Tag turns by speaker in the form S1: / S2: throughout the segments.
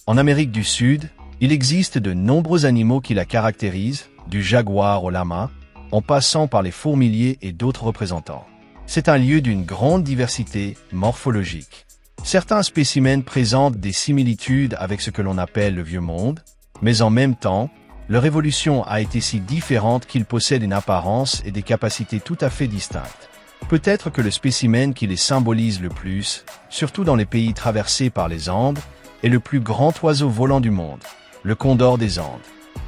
S1: En Amérique du Sud, il existe de nombreux animaux qui la caractérisent, du jaguar au lama, en passant par les fourmiliers et d'autres représentants. C'est un lieu d'une grande diversité morphologique. Certains spécimens présentent des similitudes avec ce que l'on appelle le Vieux Monde, mais en même temps, leur évolution a été si différente qu'ils possèdent une apparence et des capacités tout à fait distinctes. Peut-être que le spécimen qui les symbolise le plus, surtout dans les pays traversés par les Andes, est le plus grand oiseau volant du monde, le condor des Andes.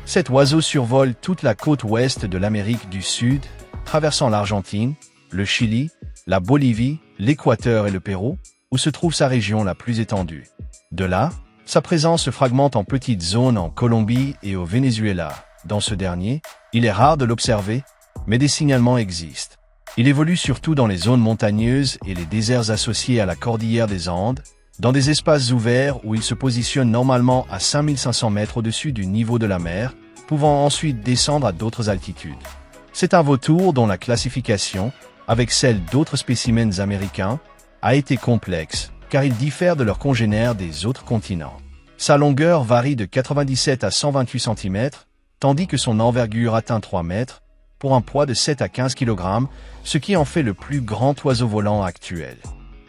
S1: Cet oiseau survole toute la côte ouest de l'Amérique du Sud, traversant l'Argentine, le Chili, la Bolivie, l'Équateur et le Pérou, où se trouve sa région la plus étendue. De là, sa présence se fragmente en petites zones en Colombie et au Venezuela. Dans ce dernier, il est rare de l'observer, mais des signalements existent. Il évolue surtout dans les zones montagneuses et les déserts associés à la cordillère des Andes, dans des espaces ouverts où il se positionne normalement à 5500 mètres au-dessus du niveau de la mer, pouvant ensuite descendre à d'autres altitudes. C'est un vautour dont la classification, avec celle d'autres spécimens américains, a été complexe, car il diffère de leurs congénères des autres continents. Sa longueur varie de 97 à 128 cm, tandis que son envergure atteint 3 mètres, pour un poids de 7 à 15 kg, ce qui en fait le plus grand oiseau volant actuel.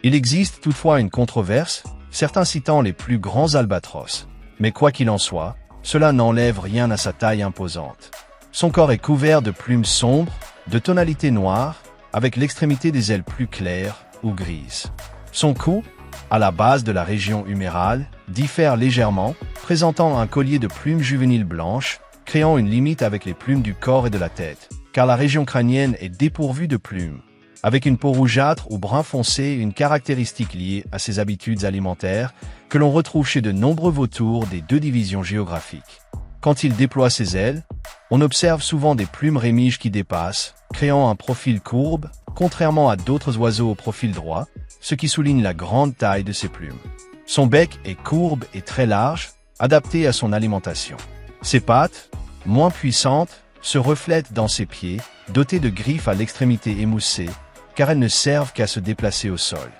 S1: Il existe toutefois une controverse, certains citant les plus grands albatros. Mais quoi qu'il en soit, cela n'enlève rien à sa taille imposante. Son corps est couvert de plumes sombres, de tonalité noire, avec l'extrémité des ailes plus claires ou grises. Son cou, à la base de la région humérale, diffère légèrement, présentant un collier de plumes juvéniles blanches, créant une limite avec les plumes du corps et de la tête, car la région crânienne est dépourvue de plumes, avec une peau rougeâtre ou brun foncé, une caractéristique liée à ses habitudes alimentaires que l'on retrouve chez de nombreux vautours des deux divisions géographiques. Quand il déploie ses ailes, on observe souvent des plumes rémiges qui dépassent, créant un profil courbe, contrairement à d'autres oiseaux au profil droit, ce qui souligne la grande taille de ses plumes. Son bec est courbe et très large, adapté à son alimentation. Ses pattes, moins puissantes, se reflètent dans ses pieds, dotés de griffes à l'extrémité émoussée, car elles ne servent qu'à se déplacer au sol.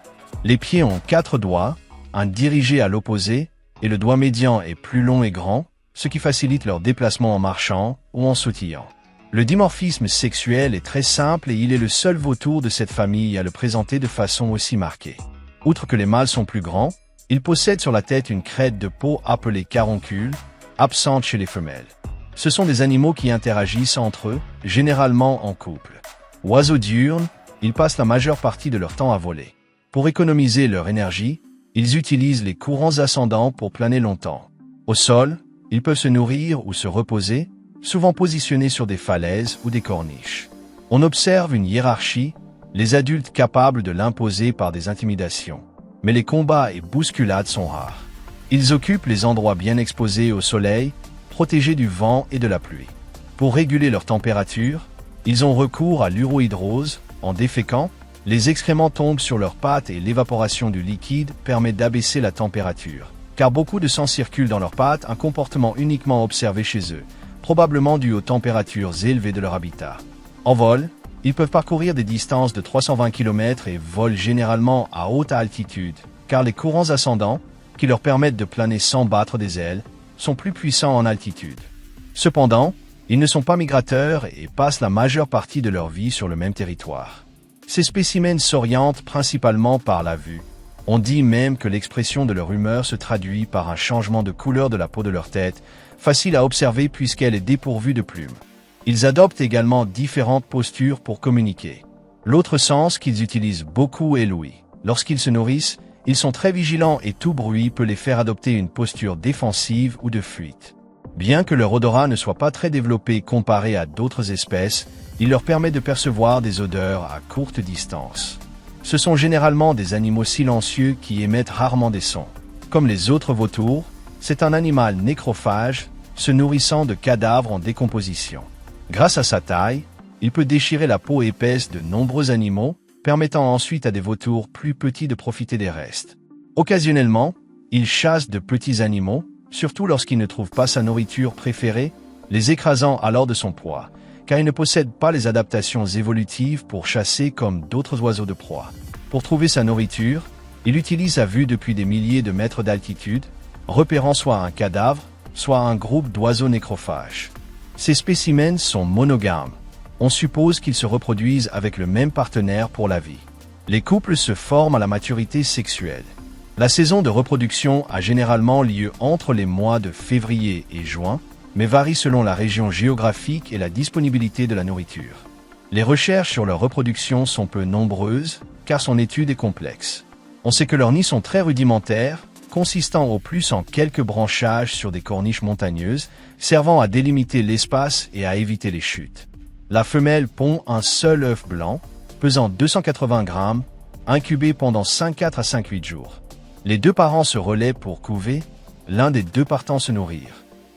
S1: Les pieds ont 4 doigts, un dirigé à l'opposé, et le doigt médian est plus long et grand, ce qui facilite leur déplacement en marchant ou en sautillant. Le dimorphisme sexuel est très simple et il est le seul vautour de cette famille à le présenter de façon aussi marquée. Outre que les mâles sont plus grands, ils possèdent sur la tête une crête de peau appelée caroncule, absente chez les femelles. Ce sont des animaux qui interagissent entre eux, généralement en couple. Oiseaux diurnes, ils passent la majeure partie de leur temps à voler. Pour économiser leur énergie, ils utilisent les courants ascendants pour planer longtemps. Au sol, ils peuvent se nourrir ou se reposer, souvent positionnés sur des falaises ou des corniches. On observe une hiérarchie, les adultes capables de l'imposer par des intimidations. Mais les combats et bousculades sont rares. Ils occupent les endroits bien exposés au soleil, protégés du vent et de la pluie. Pour réguler leur température, ils ont recours à l'urohydrose. En déféquant, les excréments tombent sur leurs pattes et l'évaporation du liquide permet d'abaisser la température. Car beaucoup de sang circule dans leurs pattes, un comportement uniquement observé chez eux, probablement dû aux températures élevées de leur habitat. En vol, ils peuvent parcourir des distances de 320 km et volent généralement à haute altitude, car les courants ascendants, qui leur permettent de planer sans battre des ailes, sont plus puissants en altitude. Cependant, ils ne sont pas migrateurs et passent la majeure partie de leur vie sur le même territoire. Ces spécimens s'orientent principalement par la vue. On dit même que l'expression de leur humeur se traduit par un changement de couleur de la peau de leur tête, facile à observer puisqu'elle est dépourvue de plumes. Ils adoptent également différentes postures pour communiquer. L'autre sens qu'ils utilisent beaucoup est l'ouïe. Lorsqu'ils se nourrissent, ils sont très vigilants et tout bruit peut les faire adopter une posture défensive ou de fuite. Bien que leur odorat ne soit pas très développé comparé à d'autres espèces, il leur permet de percevoir des odeurs à courte distance. Ce sont généralement des animaux silencieux qui émettent rarement des sons. Comme les autres vautours, c'est un animal nécrophage, se nourrissant de cadavres en décomposition. Grâce à sa taille, il peut déchirer la peau épaisse de nombreux animaux, permettant ensuite à des vautours plus petits de profiter des restes. Occasionnellement, il chasse de petits animaux, surtout lorsqu'il ne trouve pas sa nourriture préférée, les écrasant alors de son poids, car il ne possède pas les adaptations évolutives pour chasser comme d'autres oiseaux de proie. Pour trouver sa nourriture, il utilise sa vue depuis des milliers de mètres d'altitude, repérant soit un cadavre, soit un groupe d'oiseaux nécrophages. Ces spécimens sont monogames. On suppose qu'ils se reproduisent avec le même partenaire pour la vie. Les couples se forment à la maturité sexuelle. La saison de reproduction a généralement lieu entre les mois de février et juin, mais varie selon la région géographique et la disponibilité de la nourriture. Les recherches sur leur reproduction sont peu nombreuses, car son étude est complexe. On sait que leurs nids sont très rudimentaires, consistant au plus en quelques branchages sur des corniches montagneuses, servant à délimiter l'espace et à éviter les chutes. La femelle pond un seul œuf blanc, pesant 280 grammes, incubé pendant 5-4 à 5-8 jours. Les deux parents se relaient pour couver, l'un des deux partant se nourrir.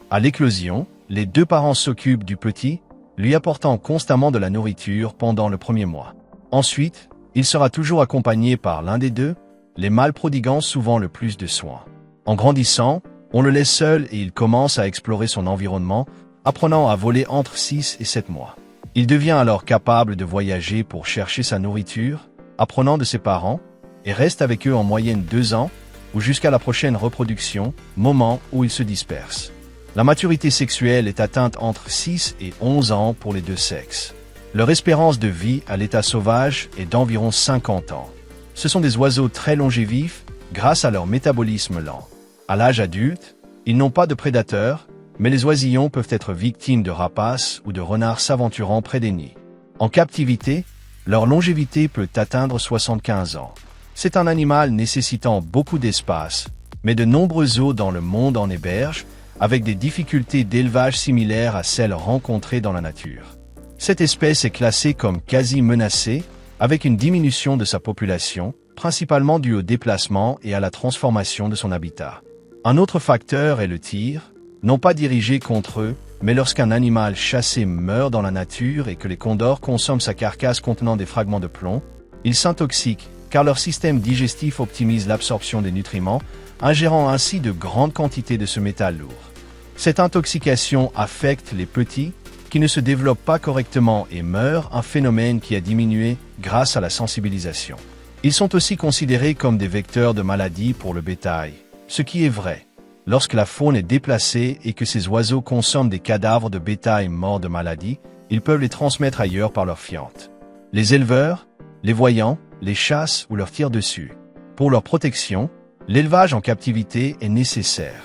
S1: À l'éclosion, les deux parents s'occupent du petit, lui apportant constamment de la nourriture pendant le premier mois. Ensuite, il sera toujours accompagné par l'un des deux, les mâles prodiguant souvent le plus de soins. En grandissant, on le laisse seul et il commence à explorer son environnement, apprenant à voler entre 6 et 7 mois. Il devient alors capable de voyager pour chercher sa nourriture, apprenant de ses parents, et reste avec eux en moyenne 2 ans, ou jusqu'à la prochaine reproduction, moment où il se disperse. La maturité sexuelle est atteinte entre 6 et 11 ans pour les deux sexes. Leur espérance de vie à l'état sauvage est d'environ 50 ans. Ce sont des oiseaux très longévifs grâce à leur métabolisme lent. À l'âge adulte, ils n'ont pas de prédateurs, mais les oisillons peuvent être victimes de rapaces ou de renards s'aventurant près des nids. En captivité, leur longévité peut atteindre 75 ans. C'est un animal nécessitant beaucoup d'espace, mais de nombreux zoos dans le monde en hébergent, avec des difficultés d'élevage similaires à celles rencontrées dans la nature. Cette espèce est classée comme quasi menacée, avec une diminution de sa population, principalement due au déplacement et à la transformation de son habitat. Un autre facteur est le tir, non pas dirigé contre eux, mais lorsqu'un animal chassé meurt dans la nature et que les condors consomment sa carcasse contenant des fragments de plomb, ils s'intoxiquent, car leur système digestif optimise l'absorption des nutriments, ingérant ainsi de grandes quantités de ce métal lourd. Cette intoxication affecte les petits, qui ne se développent pas correctement et meurent, un phénomène qui a diminué grâce à la sensibilisation. Ils sont aussi considérés comme des vecteurs de maladies pour le bétail, ce qui est vrai. Lorsque la faune est déplacée et que ces oiseaux consomment des cadavres de bétail morts de maladies, ils peuvent les transmettre ailleurs par leur fiente. Les éleveurs, les voyant, les chassent ou leur tirent dessus. Pour leur protection, l'élevage en captivité est nécessaire.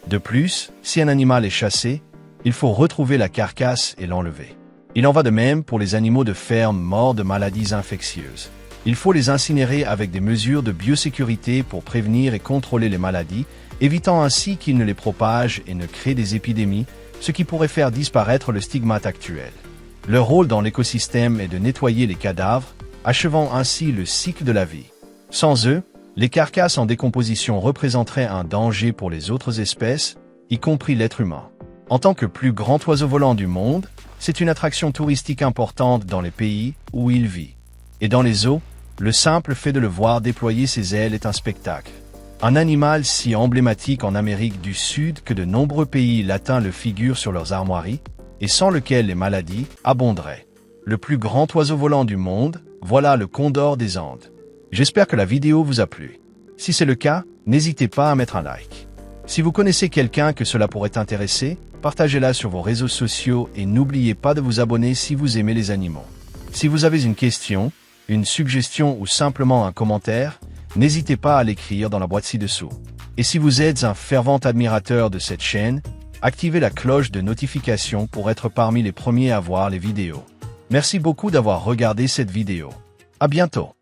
S1: De plus, si un animal est chassé, il faut retrouver la carcasse et l'enlever. Il en va de même pour les animaux de ferme morts de maladies infectieuses. Il faut les incinérer avec des mesures de biosécurité pour prévenir et contrôler les maladies, évitant ainsi qu'ils ne les propagent et ne créent des épidémies, ce qui pourrait faire disparaître le stigmate actuel. Leur rôle dans l'écosystème est de nettoyer les cadavres, achevant ainsi le cycle de la vie. Sans eux, les carcasses en décomposition représenteraient un danger pour les autres espèces, y compris l'être humain. En tant que plus grand oiseau volant du monde, c'est une attraction touristique importante dans les pays où il vit. Et dans les zoos, le simple fait de le voir déployer ses ailes est un spectacle. Un animal si emblématique en Amérique du Sud que de nombreux pays latins le figurent sur leurs armoiries, et sans lequel les maladies abonderaient. Le plus grand oiseau volant du monde, voilà le condor des Andes. J'espère que la vidéo vous a plu. Si c'est le cas, n'hésitez pas à mettre un like. Si vous connaissez quelqu'un que cela pourrait intéresser, partagez-la sur vos réseaux sociaux et n'oubliez pas de vous abonner si vous aimez les animaux. Si vous avez une question, une suggestion ou simplement un commentaire, n'hésitez pas à l'écrire dans la boîte ci-dessous. Et si vous êtes un fervent admirateur de cette chaîne, activez la cloche de notification pour être parmi les premiers à voir les vidéos. Merci beaucoup d'avoir regardé cette vidéo. À bientôt.